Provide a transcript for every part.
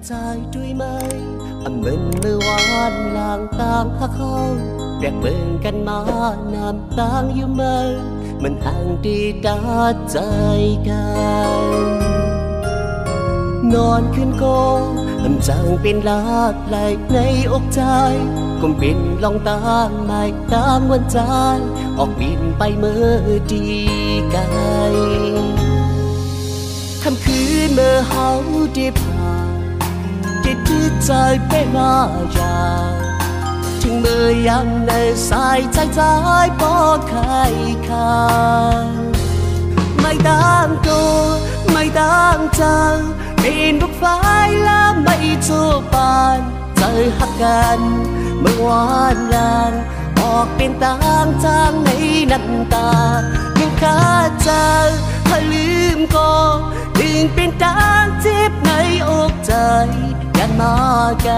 ใจด้วยไหมเหมือนเมื่อวานลางต่างหักเขาแบกเบิ่งกันมานำต่างอยู่เมื่อมันห่างดีดาใจกันนอนขึ้นโกมันจังเป็นลากไหลในอกใจคงเป็นลองตามไม่ตามวันใจออกบินไปเมื่อดีกันคำคืนเมื่อเฮาได้ผ่านที่ถือใจไปมาอย่างถึงเมื่อยามในสายใจใจปอใครค่าไม่ต่างตัวไม่ต่างใจเป็นบุกไฟและไม่จูบปานเจอหักกันเมื่อวานลางออกเป็นต่างจางในน้ำตายังคาใจถ้าลืมก็ดึงเป็นต่างเจ็บในอกใจยันมาไกล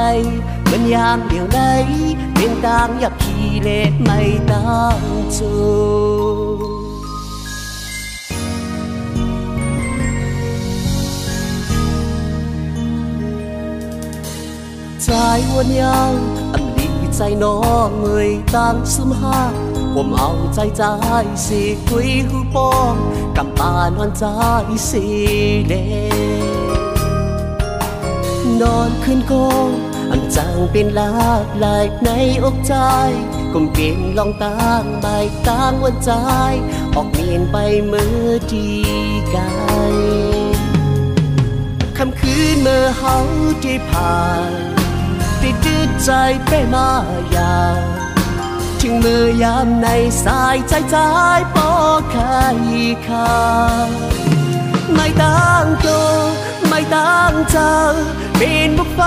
มันยามเดียวไหนเป็นต่างอยากขี้เละไม่ต่างจูใจวนยาวอันดีใจน้องเอ่ยต่างซุ่มห้าผมเอาใจใจสิคุยหูปองกำปานอนใจสิเดนอนขึ้นโกอันจังเป็นลากลายในอกใจก้มเปลี่ยนลองต่างใบต่างวันใจออกเมียนไปเมื่อดีกันคำคืนเมื่อเฮาได้ผ่านได้ดื้อใจไปมาอย่างถึงเมื่อยามในสายใจใจปอใครค่าไม่ต่างตัวไม่ต่างเจอเป็นบุกไฟ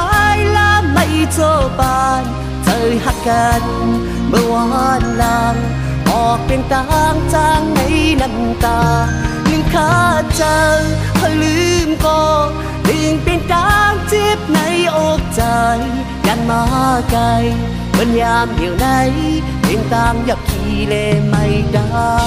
และไม่โจบานเจอหักกันเมื่อวานลางออกเป็นต่างจางในน้ำตาลืมคาใจพอลืมก็ลืมเป็นต่างเจ็บในอกใจยันมาไกลมันยามเดียวไหนเป็นต่างอยากขี้เล่ไม่ได้